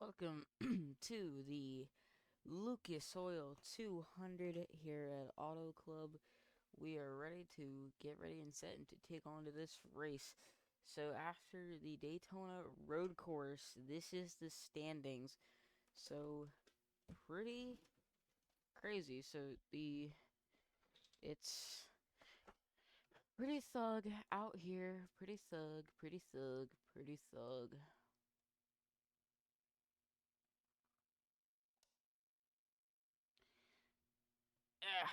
Welcome to the Lucas Oil 200 here at Auto Club. We are ready to get ready and set and to take on to this race. So after the Daytona road course, this is the standings. So pretty crazy. So it's pretty thug out here. Pretty thug, pretty thug, pretty thug. Ah,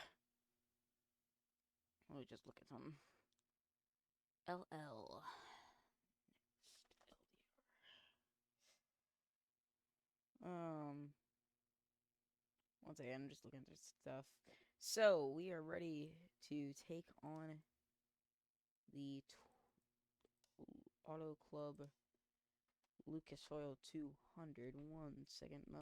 let me just look at something. LL. Once again, I'm just looking through stuff. So, we are ready to take on the Auto Club Lucas Oil 200. 1 second, Mo.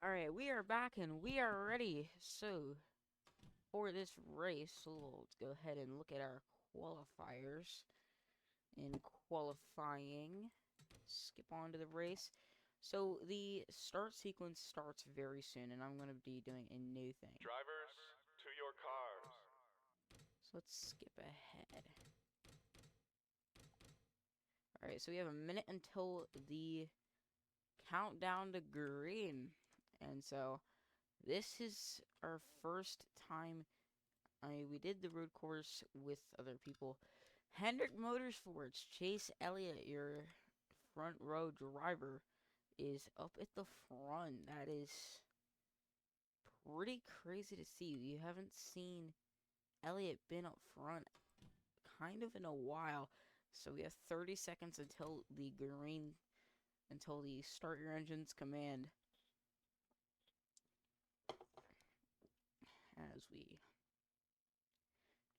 Alright, we are back and we are ready. So, for this race, let's go ahead and look at our qualifiers. In qualifying, skip on to the race. So, the start sequence starts very soon, and I'm going to be doing a new thing. Drivers, to your cars. So, let's skip ahead. Alright, so we have a minute until the countdown to green. And so, this is our first time. We did the road course with other people. Hendrick Motorsports, Chase Elliott, your front row driver, is up at the front. That is pretty crazy to see. You haven't seen Elliott been up front kind of in a while. So we have 30 seconds until the green, until the start your engines command. As we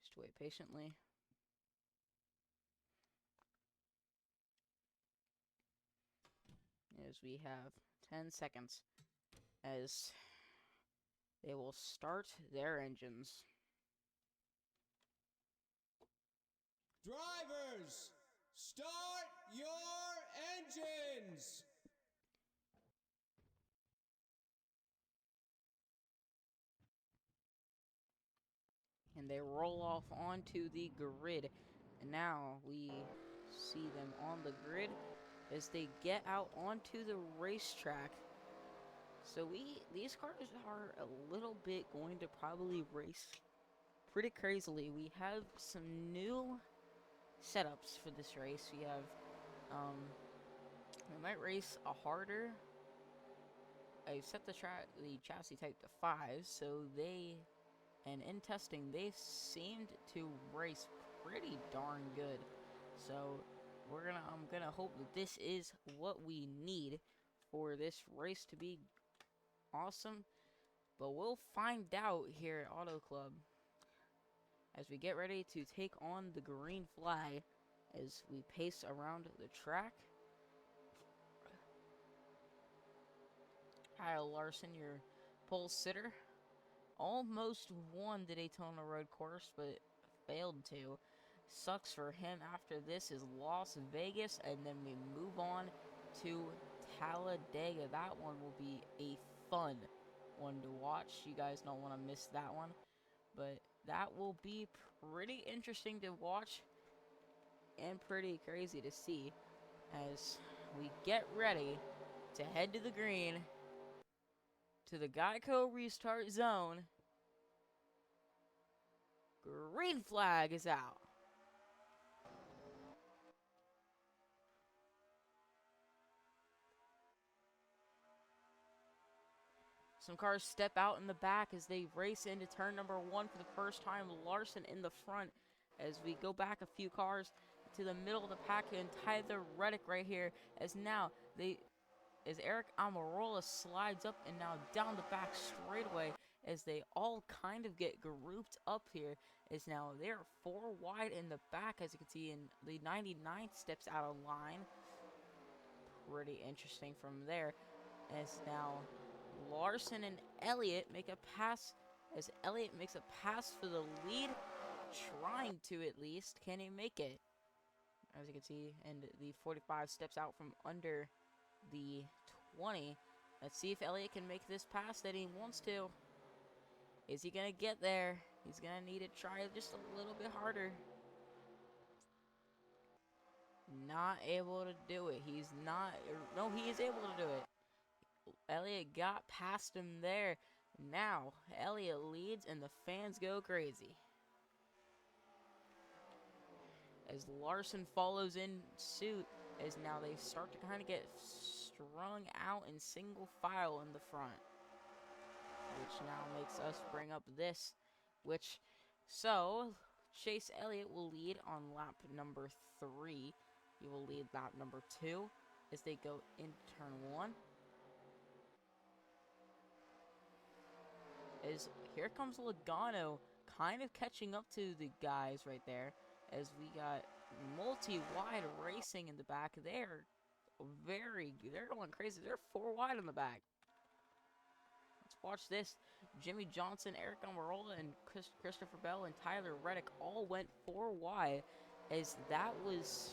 just wait patiently. As we have 10 seconds as they will start their engines. Drivers, start your engines! And they roll off onto the grid. And now we see them on the grid as they get out onto the racetrack. So these cars are a little bit going to probably race pretty crazily. We have some new setups for this race. We have, we might race a harder. I set the chassis type to 5, so and in testing, they seemed to race pretty darn good. So I'm gonna hope that this is what we need for this race to be awesome. But we'll find out here at Auto Club as we get ready to take on the green flag as we pace around the track. Kyle Larson, your pole sitter, almost won the Daytona road course, but failed to. Sucks for him. After this is Las Vegas, and then we move on to Talladega. That one will be a fun one to watch. You guys don't want to miss that one, but that will be pretty interesting to watch and pretty crazy to see as we get ready to head to the green, to the Geico restart zone. Green flag is out. Some cars step out in the back as they race into turn number 1 for the first time. Larson in the front as we go back a few cars to the middle of the pack, and Tyler Reddick right here as Eric Almirola slides up and now down the back straightaway as they all kind of get grouped up here. As now they're 4 wide in the back, as you can see, and the 99 steps out of line. pretty interesting from there. As now Larson and Elliott make a pass. As Elliott makes a pass for the lead, trying to at least. Can he make it? As you can see, and the 45 steps out from under the 20. Let's see if Elliott can make this pass that he wants to. Is he going to get there? He's going to need to try just a little bit harder. Not able to do it. He's not. No, he is able to do it. Elliott got past him there. Now, Elliott leads and the fans go crazy. As Larson follows in suit, as now they start to kind of get strung out in single file in the front. Which now makes us bring up this, so Chase Elliott will lead on lap number 3. He will lead lap number 2 as they go into turn 1. As here comes Logano, kind of catching up to the guys right there, as we got multi-wide racing in the back. They're going crazy. They're 4 wide in the back. Let's watch this. Jimmy Johnson, Eric Almirola, and Christopher Bell and Tyler Reddick all went 4 wide, as that was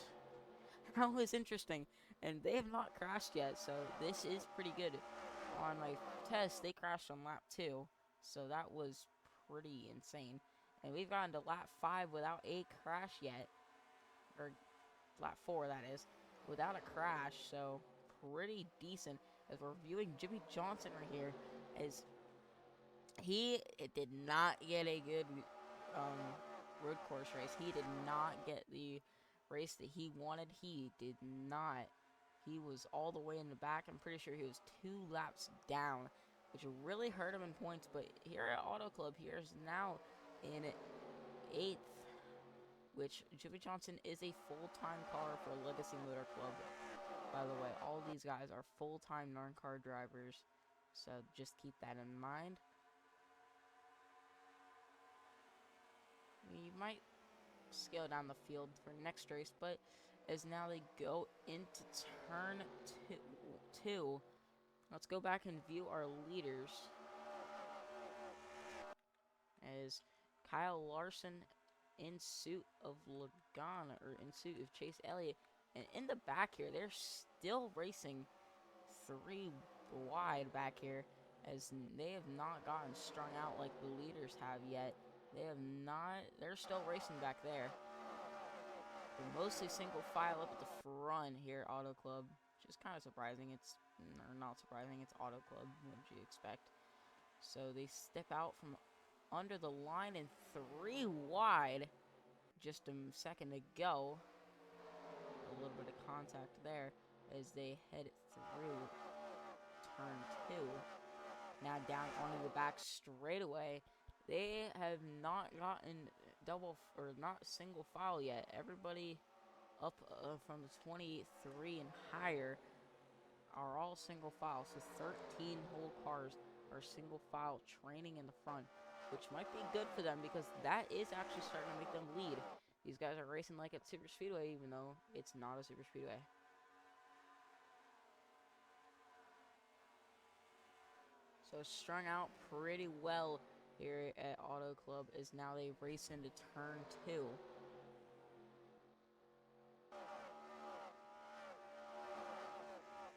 interesting. And they have not crashed yet, so this is pretty good. On my test, they crashed on lap 2, so that was pretty insane. And we've gotten to lap 5 without a crash yet, or lap 4 that is, without a crash, so pretty decent. As we're viewing Jimmy Johnson right here, as he did not get a good road course race. He did not get the race that he wanted. He did not. He was all the way in the back. I'm pretty sure he was 2 laps down, which really hurt him in points. But here at Auto Club, he is now in 8th, which Jimmy Johnson is a full-time car for Legacy Motor Club. By the way, all these guys are full-time Narncar drivers, so just keep that in mind. You might scale down the field for next race, but as now they go into turn 2, let's go back and view our leaders. As Kyle Larson in suit of Logano, or in suit of Chase Elliott, and in the back here, they're still racing 3 wide back here, as they have not gotten strung out like the leaders have yet. They have not. They're still racing back there. They're mostly single file up at the front here at Auto Club, which is kind of surprising. It's not surprising. It's Auto Club. What did you expect? So they step out from under the line in 3 wide. Just a second to go. A little bit of contact there as they head through turn 2. Now down onto the back straightaway. They have not gotten not single file yet. Everybody up from the 23 and higher are all single file. So 13 whole cars are single file training in the front, which might be good for them because that is actually starting to make them lead. These guys are racing like at Super Speedway, even though it's not a Super Speedway. So strung out pretty well here at Auto Club, as now they race into turn 2.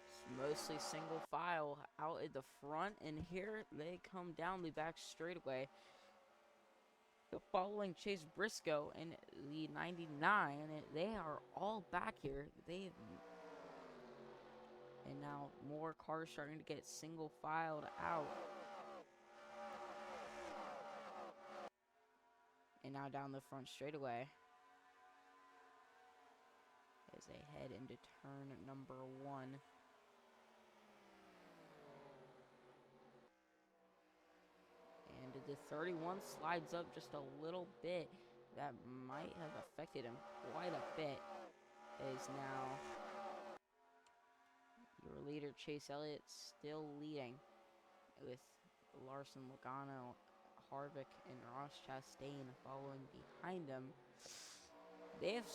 It's mostly single file out at the front, and here they come down the back straightaway. The following Chase Briscoe in the 99, and they are all back here. And now more cars starting to get single filed out. And now down the front straightaway as they head into turn number 1. And the 31 slides up just a little bit. That might have affected him quite a bit. As now your leader Chase Elliott still leading, with Larson, Logano, Harvick, and Ross Chastain following behind him. They have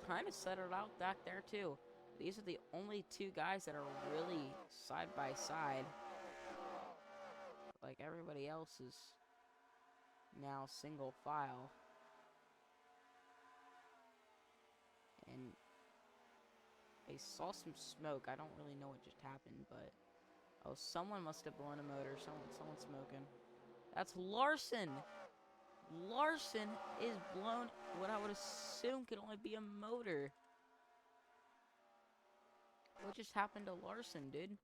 kind of settled out back there too. These are the only two guys that are really side by side. Like everybody else is now single file. And I saw some smoke. I don't really know what just happened, but oh, someone must have blown a motor. Someone's smoking. That's Larson. Larson is blown what I would assume could only be a motor. What just happened to Larson, dude?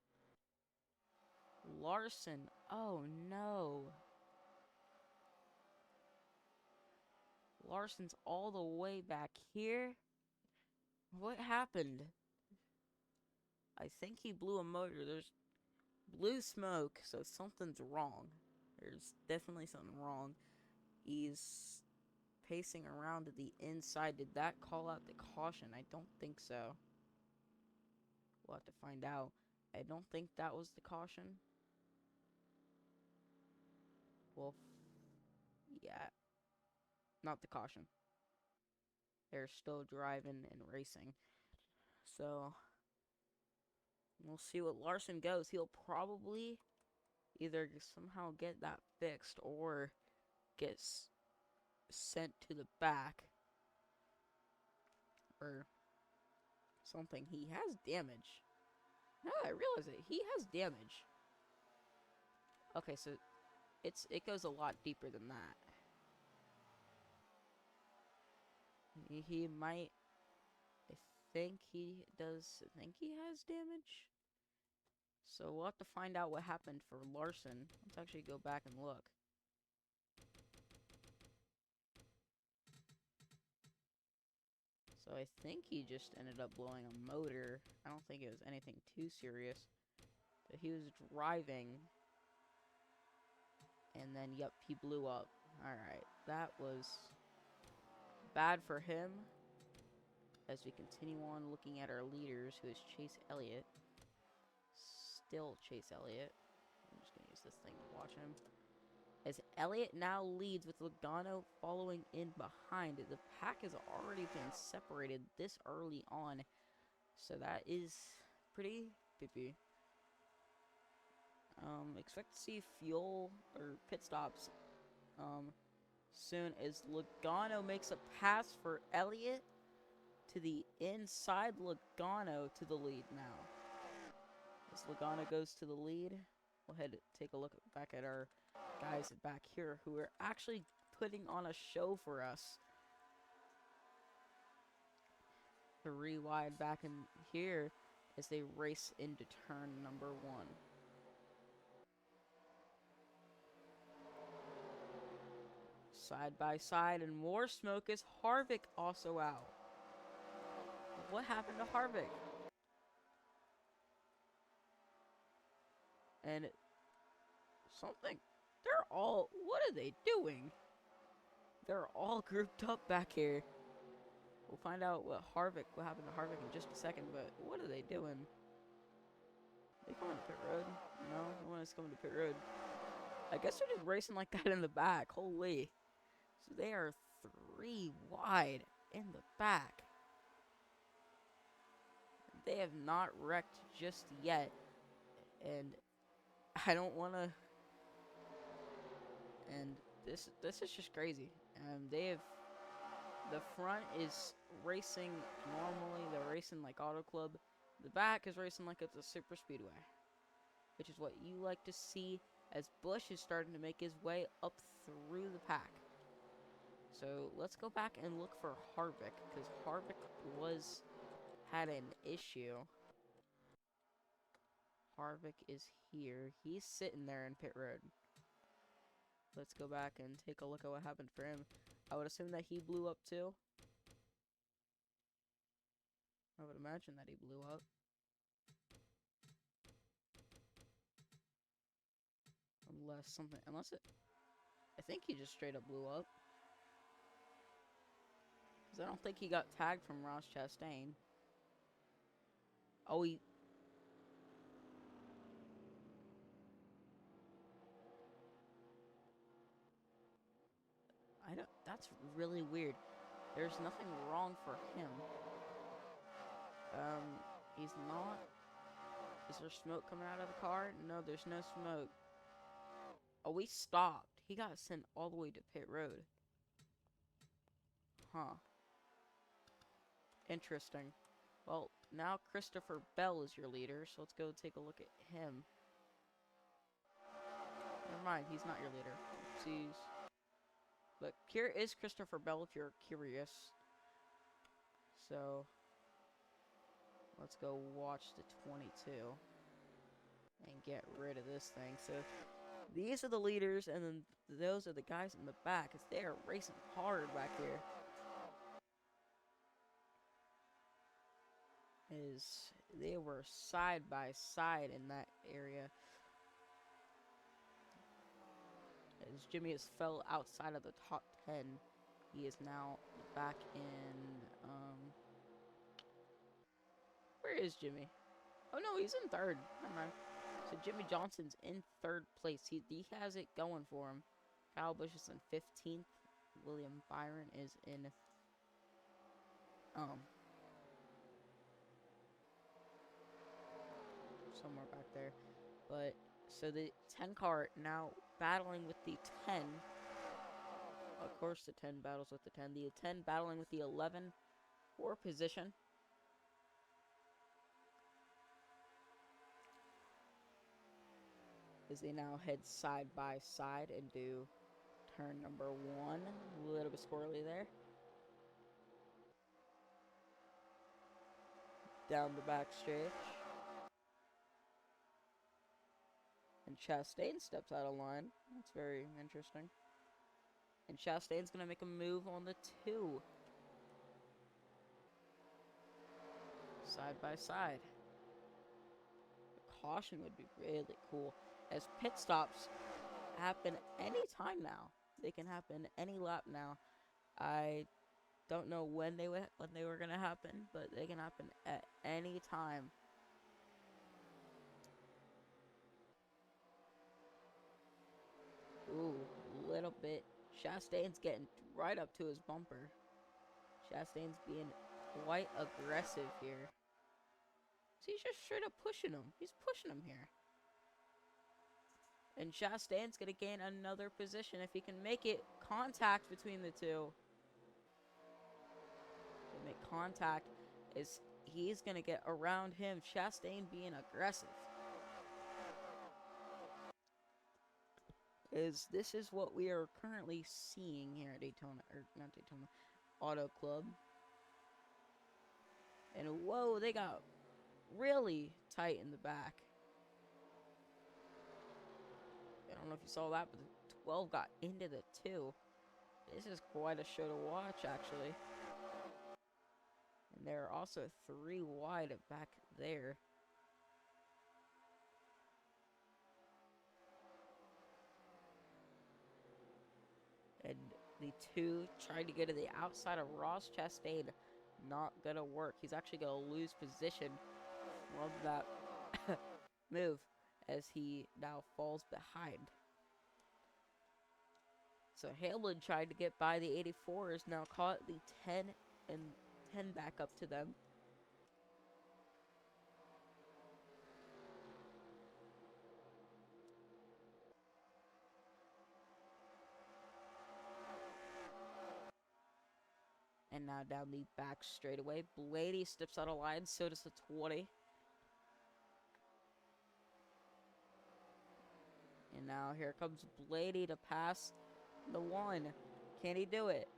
Larson. Oh no. Larson's all the way back here. What happened? I think he blew a motor. There's blue smoke, so something's wrong. There's definitely something wrong. He's pacing around to the inside. Did that call out the caution? I don't think so. We'll have to find out. I don't think that was the caution. Well, yeah. Not the caution. They're still driving and racing. So, we'll see what Larson goes. He'll probably either somehow get that fixed or get sent to the back. Or something. He has damage. Now that I realize it, he has damage. Okay, so it goes a lot deeper than that. He might. I think he does. I think he has damage. So we'll have to find out what happened for Larson. Let's actually go back and look. So I think he just ended up blowing a motor. I don't think it was anything too serious. But he was driving. And then, yep, he blew up. Alright, that was bad for him. As we continue on looking at our leaders, who is Chase Elliott. Still Chase Elliott. I'm just going to use this thing to watch him. As Elliott now leads with Logano following in behind. The pack has already been separated this early on. So that is pretty pippy. Expect to see fuel or pit stops soon as Logano makes a pass for Elliott to the inside. Logano to the lead now. As Logano goes to the lead, we'll head take a look back at our guys back here who are actually putting on a show for us. 3 wide back in here as they race into turn number 1. Side by side, and more smoke is Harvick also out. What happened to Harvick? And something. They're all. What are they doing? They're all grouped up back here. We'll find out what happened to Harvick in just a second, but what are they doing? They coming to pit road? No, no one is coming to pit road. I guess they're just racing like that in the back. Holy. So they are 3 wide in the back. They have not wrecked just yet. And I don't want to. And this is just crazy. They have. The front is racing normally. They're racing like Auto Club. The back is racing like it's a super speedway, which is what you like to see as Busch is starting to make his way up through the pack. So let's go back and look for Harvick, because Harvick had an issue. Harvick is here. He's sitting there in pit road. Let's go back and take a look at what happened for him. I would assume that he blew up too. I would imagine that he blew up. I think he just straight up blew up. Because I don't think he got tagged from Ross Chastain. Oh, that's really weird. There's nothing wrong for him. He's not. Is there smoke coming out of the car? No, there's no smoke. Oh, we stopped. He got sent all the way to pit road. Huh. Interesting. Well, now Christopher Bell is your leader, so let's go take a look at him. Never mind, he's not your leader. Oopsies. But here is Christopher Bell if you're curious. So, let's go watch the 22 and get rid of this thing. So, these are the leaders, and then those are the guys in the back, because they are racing hard back here. They were side by side in that area. As Jimmy has fell outside of the top 10, he is now back in, where is Jimmy? Oh no, he's in third. Never mind. So Jimmy Johnson's in third place. He has it going for him. Kyle Busch is in 15th. William Byron is in, somewhere back there. But, so the 10 car now battling with the 10. Of course the 10 battles with the 10. The 10 battling with the 11 for position. As they now head side by side and do turn number 1. A little bit squirrely there. Down the back stretch. And Chastain steps out of line. That's very interesting. And Chastain's going to make a move on the 2. Side by side. A caution would be really cool. As pit stops happen any time now. They can happen any lap now. I don't know when they were going to happen, but they can happen at any time. Ooh, a little bit. Chastain's getting right up to his bumper. Chastain's being quite aggressive here. So he's just straight up pushing him. He's pushing him here. And Chastain's going to gain another position if he can make it contact between the two. They make contact as he's going to get around him. Chastain being aggressive. This is what we are currently seeing here at Daytona, or not Daytona, Auto Club. And whoa, they got really tight in the back. I don't know if you saw that, but the 12 got into the 2. This is quite a show to watch, actually. And there are also 3 wide back there. And the 2 tried to go to the outside of Ross Chastain. Not gonna work. He's actually gonna lose position from that move as he now falls behind. So Hamlin tried to get by the 84s, now caught the 10 and 10 back up to them. And now down the back straightaway. Blaney steps out of line, so does the 20. And now here comes Blaney to pass the 1. Can he do it?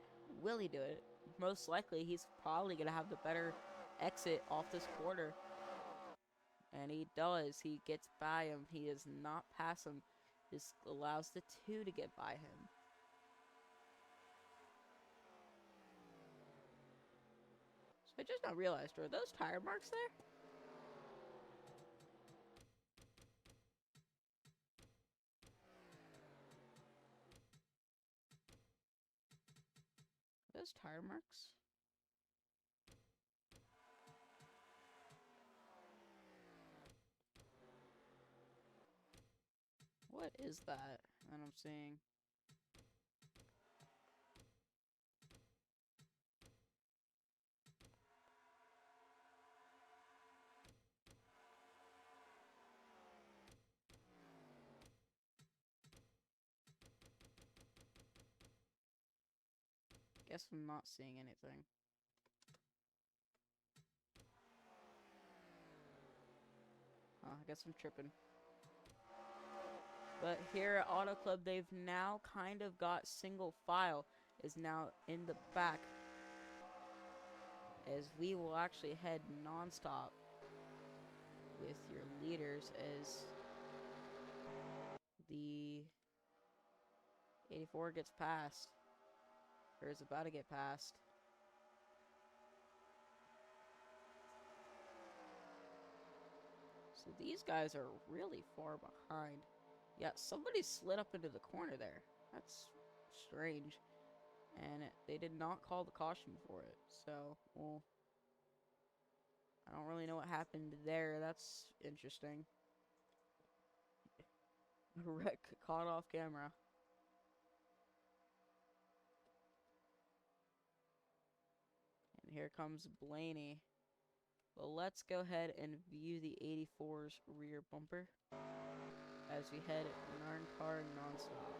Will he do it? Most likely, he's probably going to have the better exit off this quarter. And he does. He gets by him. He does not pass him. This allows the 2 to get by him. So I just now realized, are those tire marks there? Are those tire marks? What is that I'm seeing? guess I'm not seeing anything. I guess I'm tripping. But here at Auto Club, they've now kind of got single file is now in the back, as we will actually head non-stop with your leaders as the 84 gets passed, or is about to get passed. So these guys are really far behind. Yeah, somebody slid up into the corner there. That's strange. And they did not call the caution for it. So, well, I don't really know what happened there. That's interesting. Wreck caught off camera. And here comes Blaney. Well, let's go ahead and view the 84's rear bumper as we head Narncar nonstop.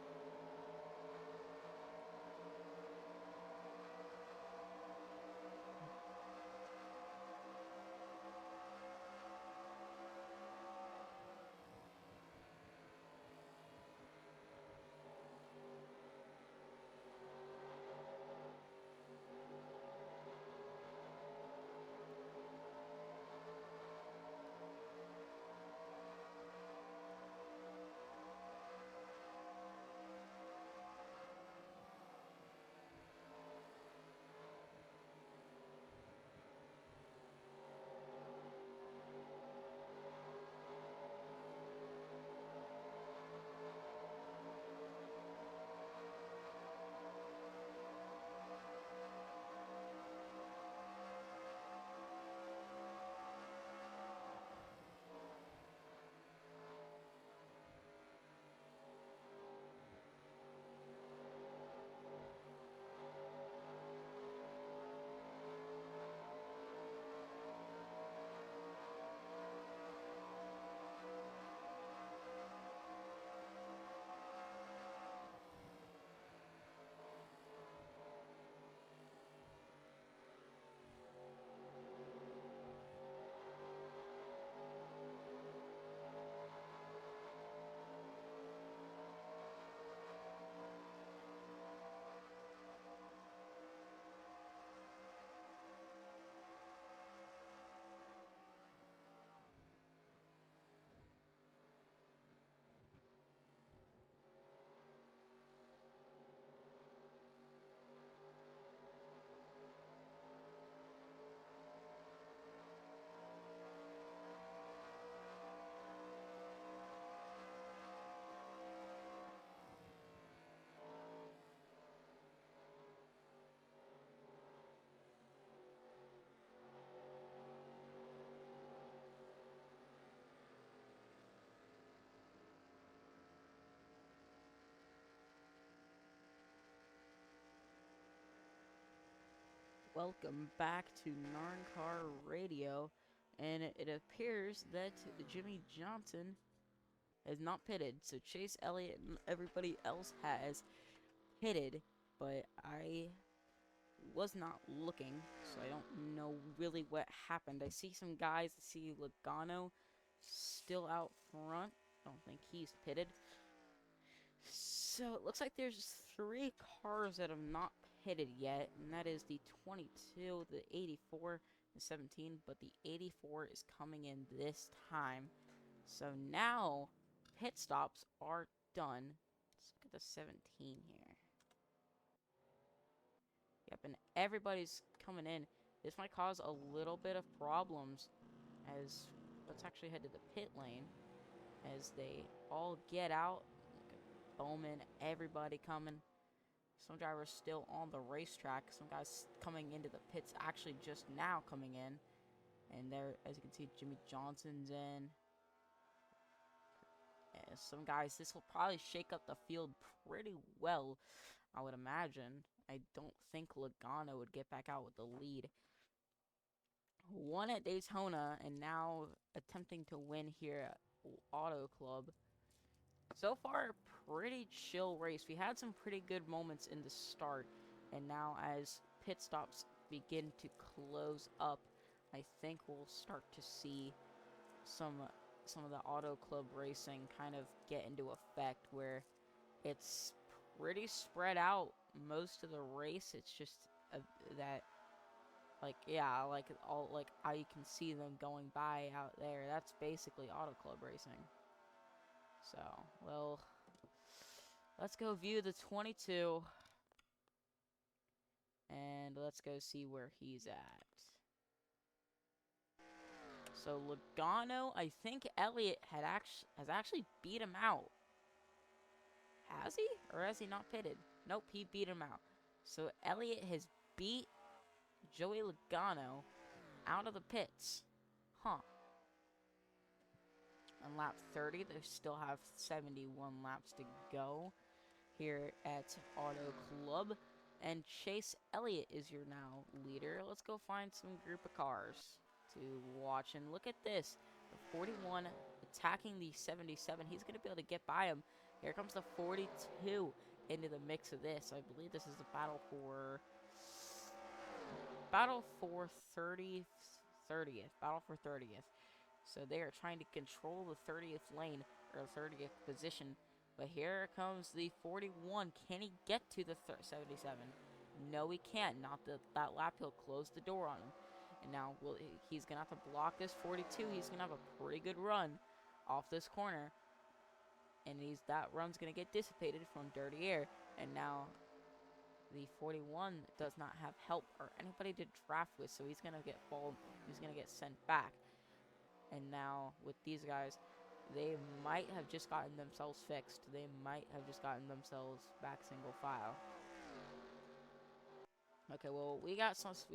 Welcome back to Narncar Radio, and it appears that Jimmy Johnson has not pitted, so Chase Elliott and everybody else has pitted, but I was not looking, so I don't know really what happened. I see some guys, I see Logano still out front. I don't think he's pitted. So it looks like there's 3 cars that have not pitted yet, and that is the 22, the 84, the 17, but the 84 is coming in this time. So now pit stops are done. Let's look at the 17 here. Yep, and everybody's coming in. This might cause a little bit of problems as let's actually head to the pit lane as they all get out. Bowman, everybody coming. Some drivers still on the racetrack. Some guys coming into the pits actually just now coming in. And there, as you can see, Jimmy Johnson's in. And some guys, this will probably shake up the field pretty well, I would imagine. I don't think Logano would get back out with the lead. Won at Daytona and now attempting to win here at Auto Club. So far, pretty chill race. We had some pretty good moments in the start, And now as pit stops begin to close up, I think we'll start to see some of the auto club racing kind of get into effect, where it's pretty spread out most of the race. It's just that, like, yeah, like all, like how you can see them going by out there. That's basically auto club racing. So, well, let's go view the 22. And let's go see where he's at. So Logano, I think Elliott has actually beat him out. Has he? Or has he not pitted? Nope, he beat him out. So Elliott has beat Joey Logano out of the pits. Huh. On lap 30, they still have 71 laps to go here at Auto Club. And Chase Elliott is your now leader. Let's go find some group of cars to watch. And look at this. The 41 attacking the 77. He's going to be able to get by him. Here comes the 42 into the mix of this. I believe this is the battle for 30th. Battle for 30th. So they are trying to control the 30th lane, or 30th position. But here comes the 41. Can he get to the 77? No, he can't. Not that lap. He'll close the door on him. And now he's going to have to block this 42. He's going to have a pretty good run off this corner. And that run's going to get dissipated from dirty air. And now the 41 does not have help or anybody to draft with. So he's going to get he's going to get sent back. And now with these guys, they might have just gotten themselves fixed. They might have just gotten themselves back single file. Okay, well, we got stuff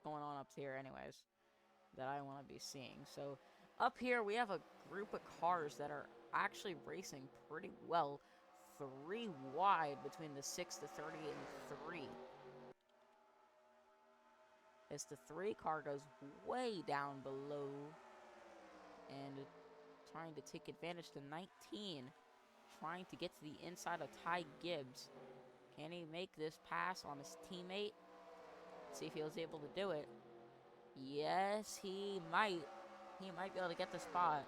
going on up here anyways that I want to be seeing. So up here we have a group of cars that are actually racing pretty well. 3 wide between the 6, the 30, and the 3. As the 3 car goes way down below and trying to take advantage to 19, trying to get to the inside of Ty Gibbs. Can he make this pass on his teammate? Let's see if he was able to do it. Yes, he might. He might be able to get the spot.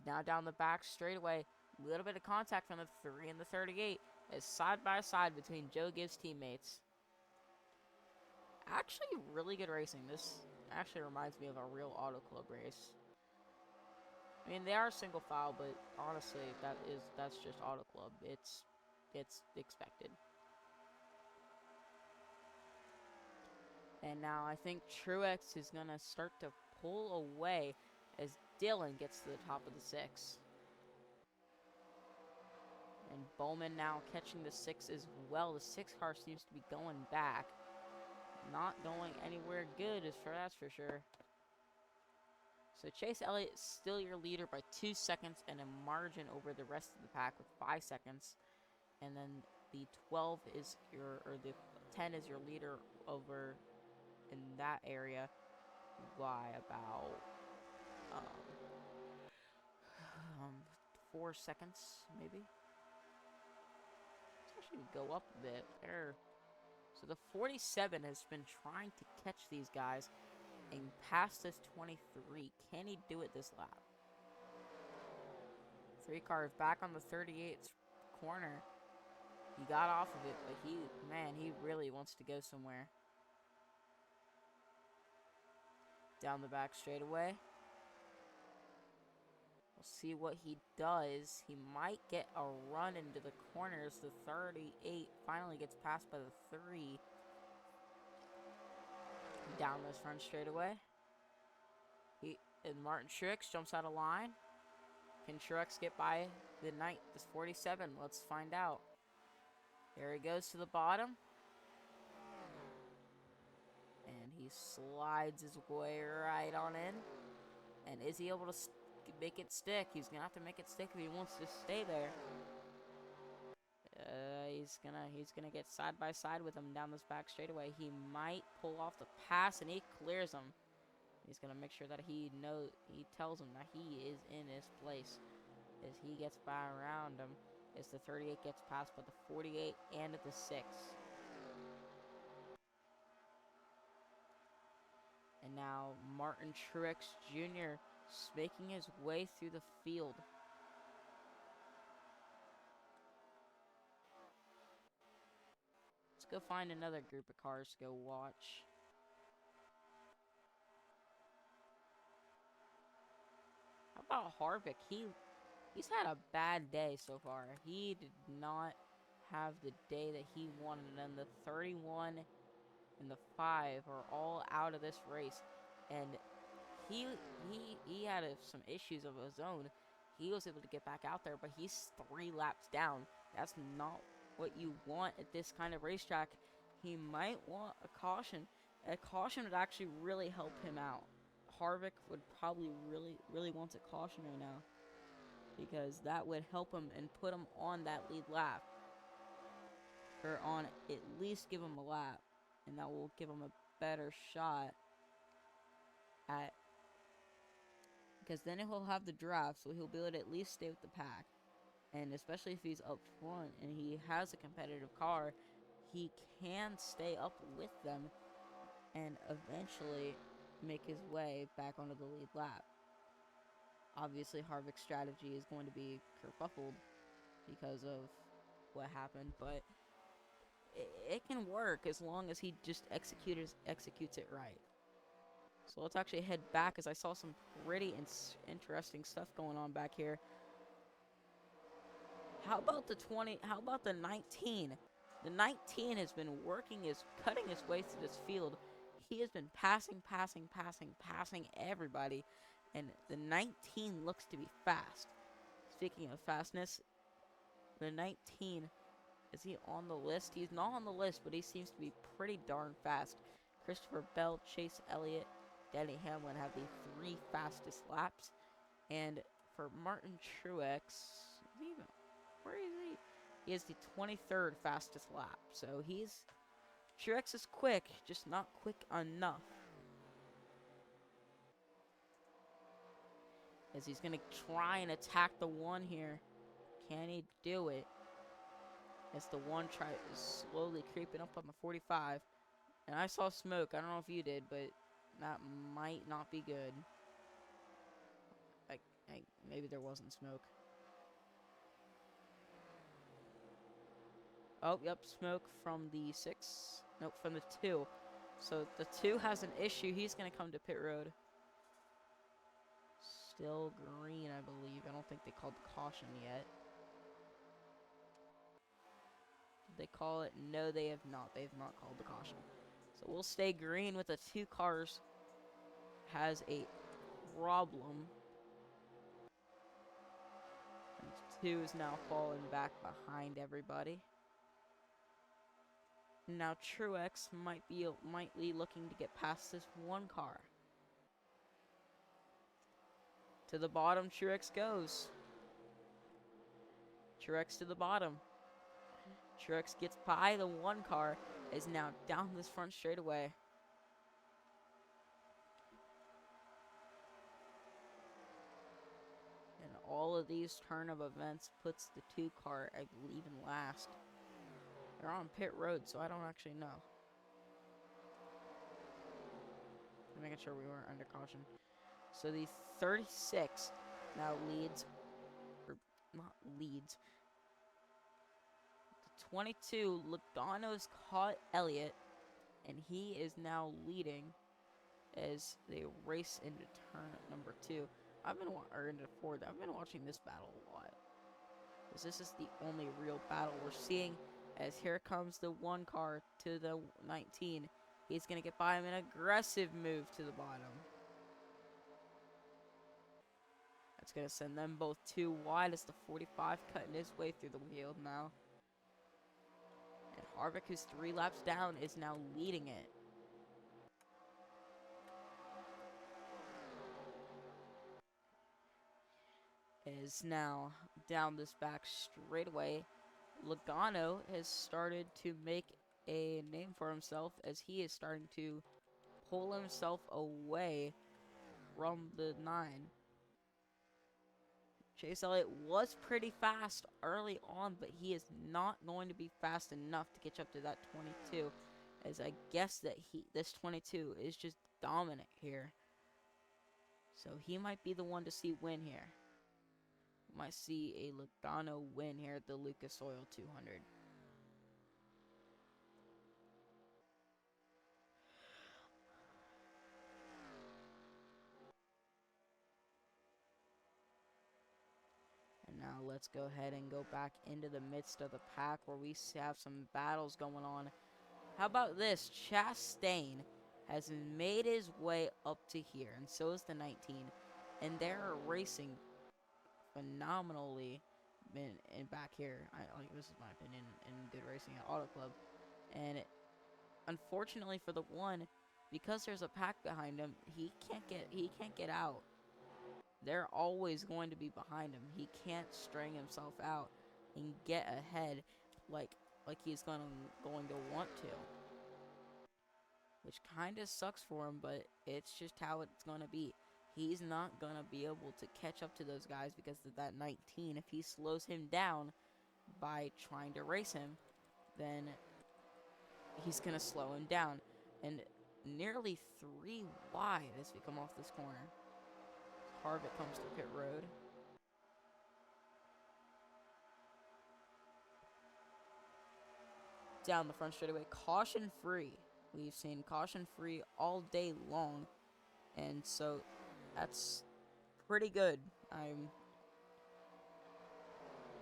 Now down the back straightaway, a little bit of contact from the 3 and the 38. It's side by side between Joe Gibbs' teammates. Actually, really good racing. This actually reminds me of a real auto club race. I mean, they are single file, but honestly, that's just auto club. It's expected. And now I think Truex is gonna start to pull away as Dylan gets to the top of the 6. And Bowman now catching the 6 as well. The 6 car seems to be going back. Not going anywhere good, that's for sure. So Chase Elliott is still your leader by 2 seconds and a margin over the rest of the pack with 5 seconds. And then the 12 is the 10 is your leader over in that area by about 4 seconds, maybe. Let's actually go up a bit there. So the 47 has been trying to catch these guys and pass this 23. Can he do it this lap? 3 car back on the 38th corner. He got off of it, but he really wants to go somewhere. Down the back straightaway. We'll see what he does. He might get a run into the corners. The 38 finally gets passed by the 3. Down this front straightaway. And Martin Truex jumps out of line. Can Truex get by the 47? Let's find out. There he goes to the bottom. And he slides his way right on in. And is he able to make it stick? He's going to have to make it stick if he wants to stay there. He's gonna get side by side with him down this back straightaway. He might pull off the pass, and he clears him. He's gonna make sure that he tells him that he is in his place as he gets by around him. as the 38 gets passed by the 48 and the 6. And now Martin Truex Jr. is making his way through the field. Let's go find another group of cars to go watch. How about Harvick? He's had a bad day so far. He did not have the day that he wanted, and the 31 and the 5 are all out of this race. And he had some issues of his own. He was able to get back out there, but he's 3 laps down. That's not what you want at this kind of racetrack. He might want a caution. A caution would actually really help him out. Harvick would probably really want a caution right now, because that would help him and put him on that lead lap, or on at least give him a lap, and that will give him a better shot at, because then he'll have the draft, so he'll be able to at least stay with the pack. And especially if he's up front and he has a competitive car, he can stay up with them and eventually make his way back onto the lead lap. Obviously, Harvick's strategy is going to be kerfuffled because of what happened, but it can work as long as he just executes it right. So let's actually head back, as I saw some pretty interesting stuff going on back here. How about the 20? How about the 19? The 19 has been cutting his way through this field. He has been passing everybody, and the 19 looks to be fast. Speaking of fastness, the 19, is he on the list? He's not on the list, but he seems to be pretty darn fast. Christopher Bell, Chase Elliott, Denny Hamlin have the 3 fastest laps. And for Martin Truex, where is he? He is the 23rd fastest lap. So Truex is quick, just not quick enough. As he's going to try and attack the 1 here. Can he do it? As the 1 is slowly creeping up on the 45. And I saw smoke. I don't know if you did, but that might not be good. Maybe there wasn't smoke. Oh, yep, smoke from the 6. Nope, from the 2. So the 2 has an issue. He's going to come to pit road. Still green, I believe. I don't think they called the caution yet. Did they call it? No, they have not. They have not called the caution. So we'll stay green with the 2 cars. Has a problem. And 2 is now falling back behind everybody. Now Truex might be looking to get past this 1 car. To the bottom, Truex goes. Truex to the bottom. Truex gets by the 1 car, is now down this front straightaway. And all of these turn of events puts the 2 car, I believe, in last. They're on pit road, so I don't actually know. I'm making sure we weren't under caution. So the 36 now leads, or not leads. The 22, Logano's caught Elliott, and he is now leading as they race into turn number 2. Into 4. I've been watching this battle a lot, because this is the only real battle we're seeing. As here comes the 1 car to the 19. He's going to get by him, an aggressive move to the bottom. That's going to send them both 2 wide as the 45 cutting his way through the field now. And Harvick, who's 3 laps down, is now leading it. Is now down this back straightaway. Logano has started to make a name for himself, as he is starting to pull himself away from the 9. Chase Elliott was pretty fast early on, but he is not going to be fast enough to catch up to that 22, as I guess that this 22 is just dominant here. So he might be the one to see win here. Might see a Logano win here at the Lucas Oil 200. And now let's go ahead and go back into the midst of the pack where we have some battles going on. How about this? Chastain has made his way up to here, and so is the 19. And they're racing phenomenally in back here. This is my opinion, in good racing at Auto Club. And unfortunately for the one, because there's a pack behind him, he can't get out. They're always going to be behind him. He can't string himself out and get ahead like he's going to want to. Which kind of sucks for him, but it's just how it's going to be. He's not going to be able to catch up to those guys because of that 19. If he slows him down by trying to race him, then he's going to slow him down. And nearly 3 wide as we come off this corner. Harvick comes to pit road. Down the front straightaway, caution free. We've seen caution free all day long, and so that's pretty good.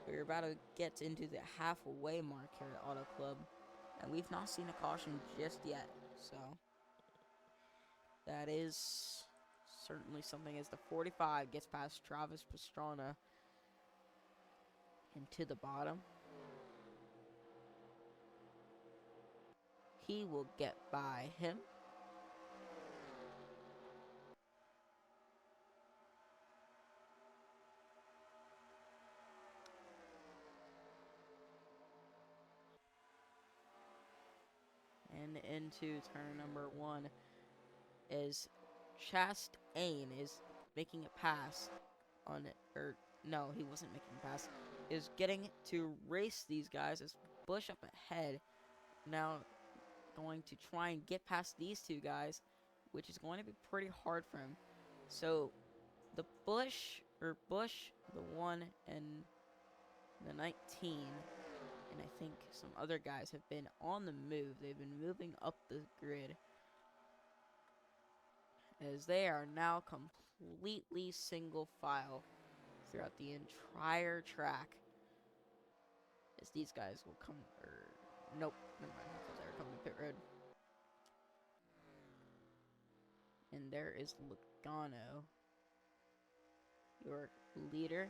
We're about to get into the halfway mark here at Auto Club, and we've not seen a caution just yet, so that is certainly something as the 45 gets past Travis Pastrana into the bottom. He will get by him. And into turn number 1 is Chastain is making a pass on it, or no, he wasn't making a pass. Is getting to race these guys as Busch up ahead. Now going to try and get past these two guys, which is going to be pretty hard for him. So the Busch, the 1 and the 19, and I think some other guys have been on the move. They've been moving up the grid as they are now completely single file throughout the entire track. As these guys will come, nope, never mind, they're coming to pit road. And there is Logano, your leader.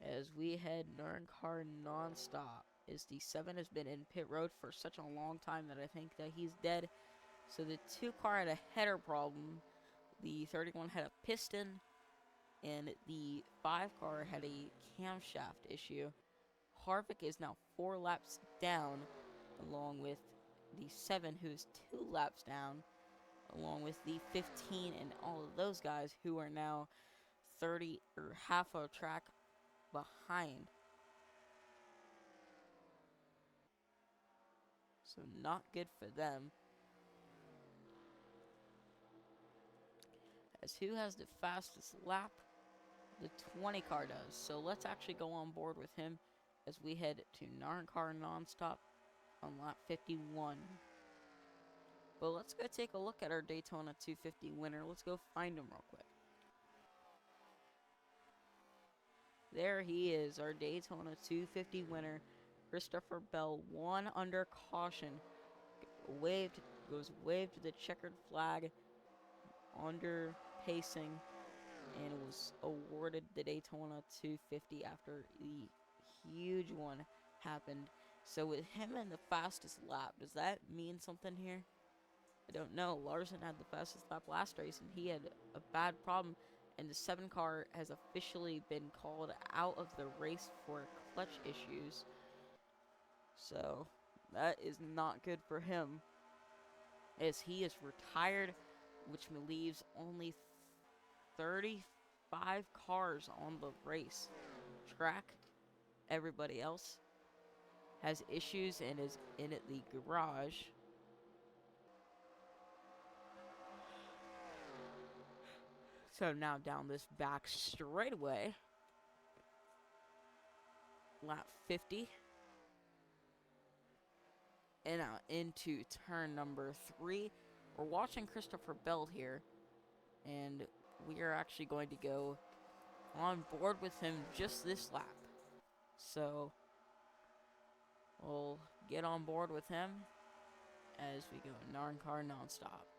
As we head Narncar non-stop, as the 7 has been in pit road for such a long time that I think that he's dead. So the 2 car had a header problem, the 31 had a piston, and the 5 car had a camshaft issue. Harvick is now 4 laps down, along with the 7, who's 2 laps down, along with the 15 and all of those guys who are now 30 or half a track behind. So not good for them. As who has the fastest lap? The 20 car does. So let's actually go on board with him as we head to Narncar nonstop on lap 51. But let's go take a look at our Daytona 250 winner. Let's go find him real quick. There he is, our Daytona 250 winner, Christopher Bell, 1 under caution. Goes waved to the checkered flag under pacing, and was awarded the Daytona 250 after the huge one happened. So with him in the fastest lap, does that mean something here? I don't know. Larson had the fastest lap last race, and he had a bad problem, and the 7 car has officially been called out of the race for clutch issues. So that is not good for him, as he is retired which leaves only 35 cars on the race track. Everybody else has issues and is in at the garage. So now down this back straightaway, lap 50, and out into turn number 3. We're watching Christopher Bell here, and we are actually going to go on board with him just this lap. So we'll get on board with him as we go Narncar nonstop.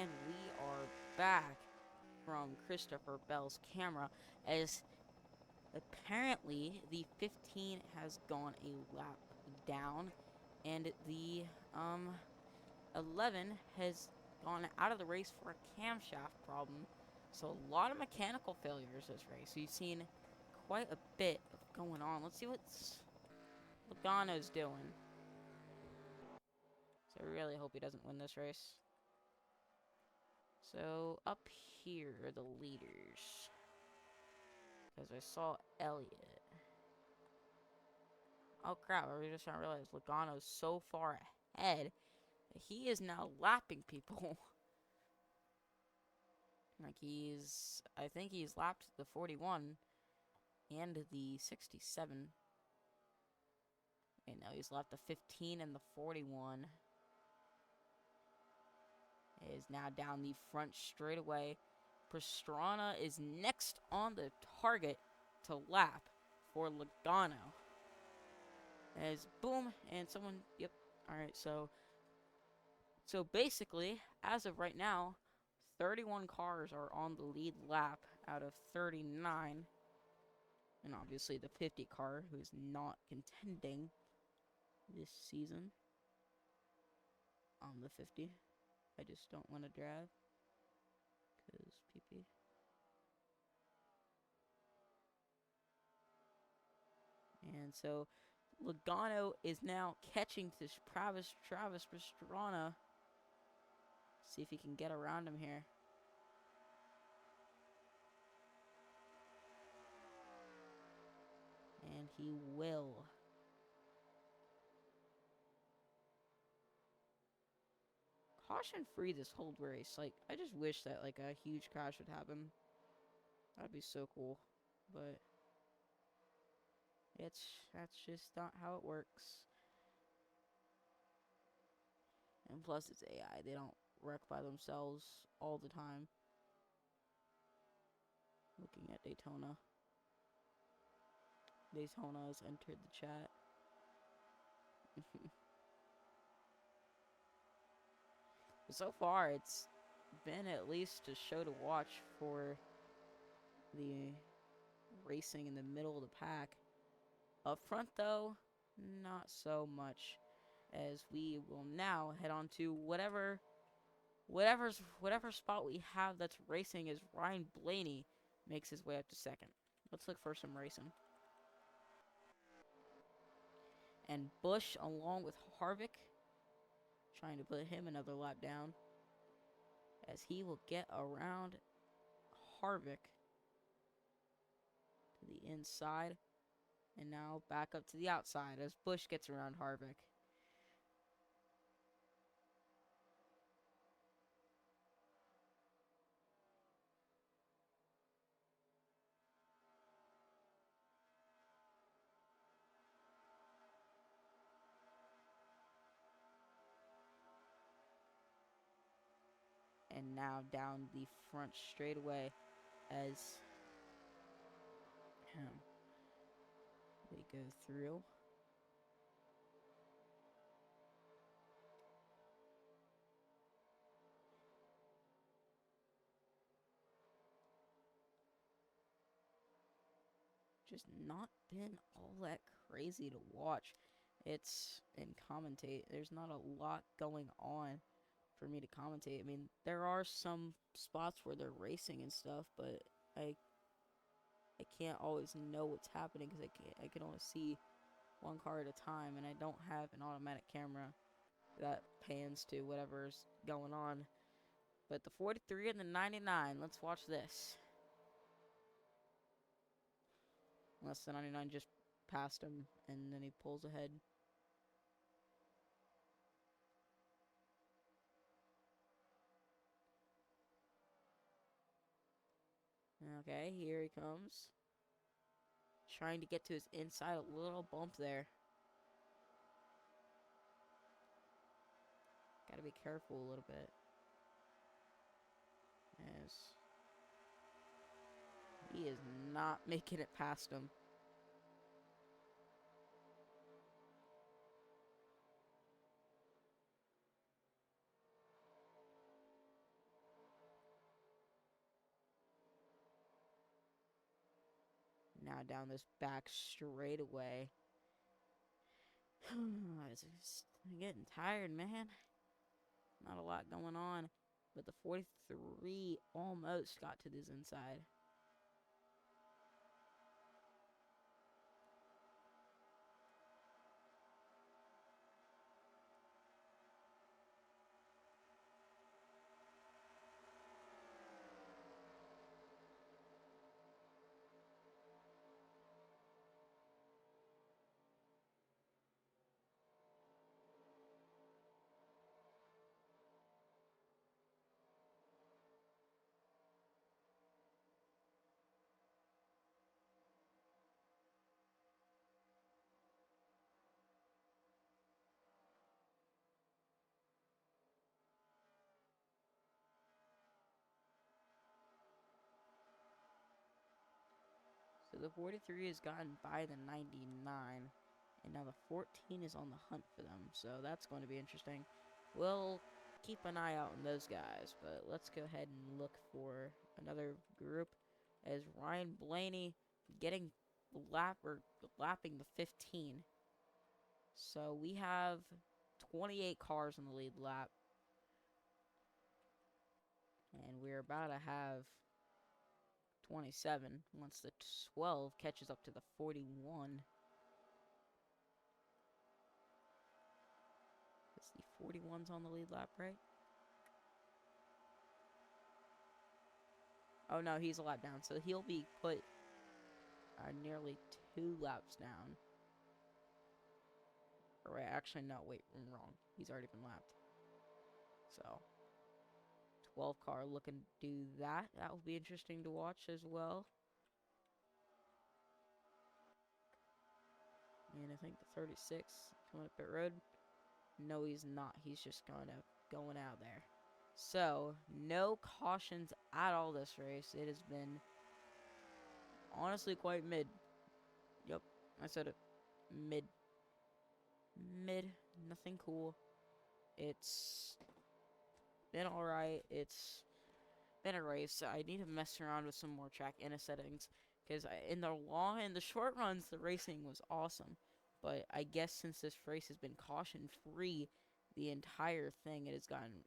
And we are back from Christopher Bell's camera, as apparently the 15 has gone a lap down, and the 11 has gone out of the race for a camshaft problem. So a lot of mechanical failures this race. So you've seen quite a bit of going on. Let's see what Logano's doing. So I really hope he doesn't win this race. So up here are the leaders, because I saw Elliott. Oh crap, I just now realized Logano's so far ahead that he is now lapping people. Like I think he's lapped the 41 and the 67. And now he's lapped the 15 and the 41. Is now down the front straightaway. Pastrana is next on the target to lap for Logano. As boom, and someone, yep, alright, so basically, as of right now, 31 cars are on the lead lap out of 39. And obviously the 50 car, who is not contending this season on the 50. I just don't want to drive, because PP. And so Logano is now catching to Travis Pastrana. See if he can get around him here. And he will. Caution free this whole race. Like, I just wish that like a huge crash would happen. That'd be so cool. But that's just not how it works. And plus it's AI. They don't wreck by themselves all the time. Looking at Daytona. Daytona has entered the chat. So far, it's been at least a show to watch for the racing in the middle of the pack. Up front, though, not so much, as we will now head on to whatever spot we have that's racing, as Ryan Blaney makes his way up to second. Let's look for some racing. And Busch, along with Harvick, trying to put him another lap down, as he will get around Harvick to the inside, and now back up to the outside as Busch gets around Harvick. And now down the front straightaway as they go through. Just not been all that crazy to watch. It's and commentate. There's not a lot going on for me to commentate. I mean, there are some spots where they're racing and stuff, but I can't always know what's happening because I can only see one car at a time, and I don't have an automatic camera that pans to whatever's going on. But the 43 and the 99, let's watch this. Unless the 99 just passed him and then he pulls ahead. Okay, here he comes. Trying to get to his inside, a little bump there. Gotta be careful a little bit. As he is not making it past him. now down this back straightaway. It's getting tired, man. Not a lot going on. But the 43 almost got to this inside. So the 43 has gotten by the 99. And now the 14 is on the hunt for them. So that's going to be interesting. We'll keep an eye out on those guys. But let's go ahead and look for another group. As Ryan Blaney getting lapping the 15. So we have 28 cars on the lead lap. And we're about to have 27 once the 12 catches up to the 41. It's the 41's on the lead lap, right? Oh no, he's a lap down, so he'll be put nearly 2 laps down. Or wait, actually no, wait, I'm wrong. He's already been lapped. So 12 car looking to do that. That will be interesting to watch as well. And I think the 36 coming up pit road. No, he's not. He's just going out there. So, no cautions at all this race. It has been honestly quite mid. Yep, I said it. Mid. Mid. Nothing cool. It's been alright. It's been a race. I need to mess around with some more track inner settings. Because in the short runs, the racing was awesome. But I guess since this race has been caution-free the entire thing, it has gotten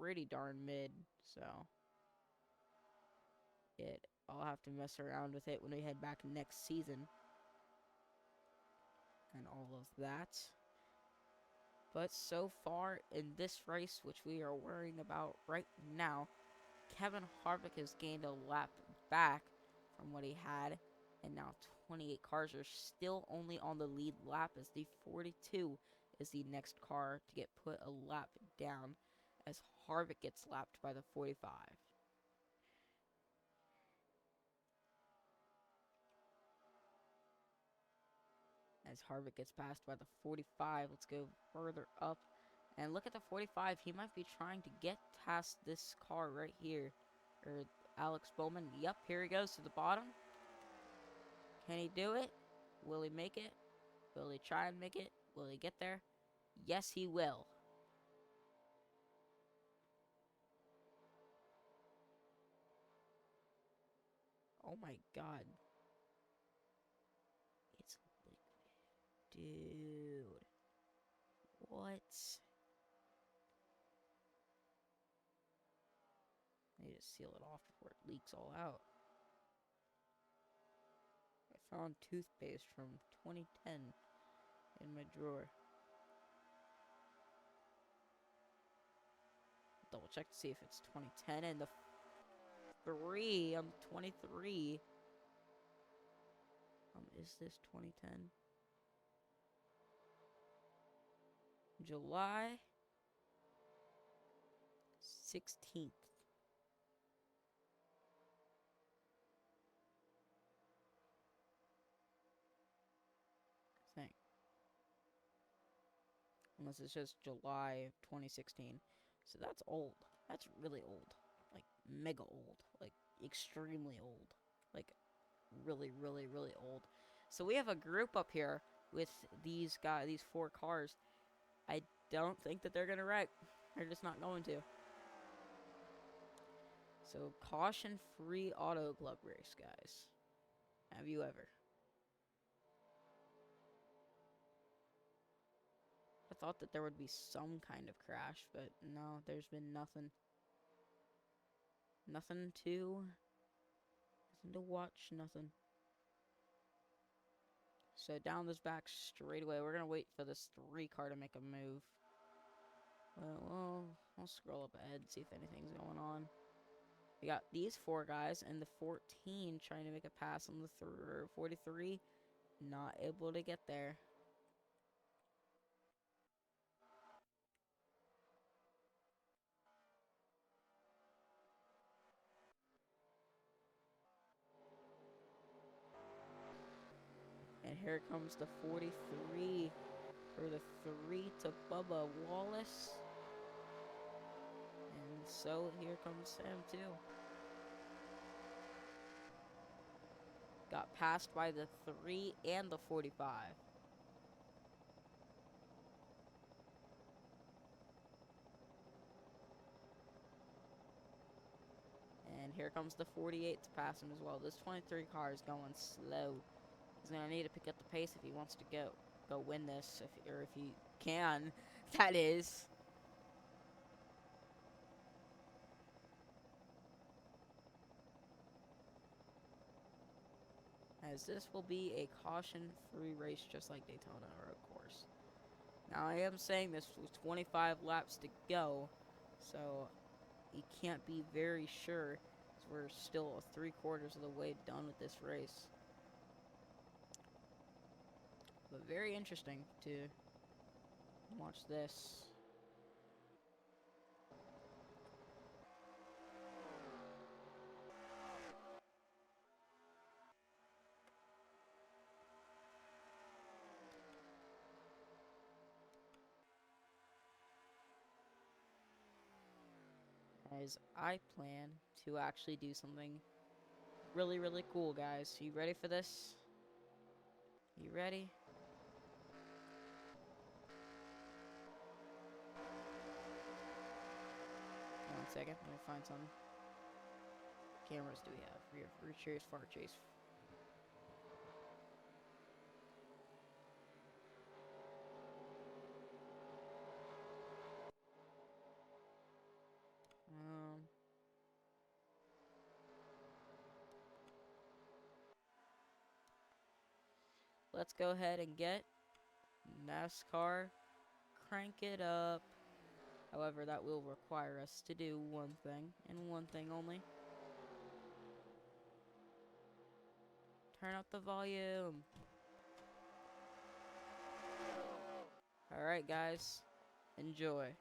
pretty darn mid. So I'll have to mess around with it when we head back next season. And all of that. But so far in this race, which we are worrying about right now, Kevin Harvick has gained a lap back from what he had. And now 28 cars are still only on the lead lap as the 42 is the next car to get put a lap down as Harvick gets lapped by the 45. As Harvick gets passed by the 45, let's go further up. And look at the 45. He might be trying to get past this car right here. Or Alex Bowman. Yep, here he goes to the bottom. Can he do it? Will he make it? Will he try and make it? Will he get there? Yes, he will. Oh my god. It's liquid. Dude. What? I need to seal it off before it leaks all out. I found toothpaste from 2010 in my drawer. Double check to see if it's 2010 and the 3. I'm 23. Is this 2010? July 16th. I think. Unless it's just July of 2016. So that's old. That's really old. Like, mega old. Like, extremely old. Like, really, really, really old. So we have a group up here with these guys, these 4 cars. I don't think that they're going to wreck. They're just not going to. So, caution-free auto club race, guys. Have you ever? I thought that there would be some kind of crash, but no, there's been nothing. Nothing to watch, nothing. So down this back straightaway, we're gonna wait for this 3 car to make a move. Well, I'll scroll up ahead and see if anything's going on. We got these 4 guys and the 14 trying to make a pass on the 43. Not able to get there. And here comes the 43 for the 3 to Bubba Wallace. And so here comes Sam too. Got passed by the 3 and the 45. And here comes the 48 to pass him as well. This 23 car is going slow. He's gonna need to pick up the pace if he wants to go win this, or if he can. That is. As this will be a caution-free race, just like Daytona Road Course. Now I am saying this with 25 laps to go, so you can't be very sure. We're still 3/4 of the way done with this race. But very interesting to watch this. As I plan to actually do something really, really cool, guys. You ready for this? You ready? One second, let me find some. Cameras do we have? Rear chase, far chase. Let's go ahead and get NASCAR. Crank it up. However, that will require us to do one thing, and one thing only. Turn up the volume. Alright, guys. Enjoy.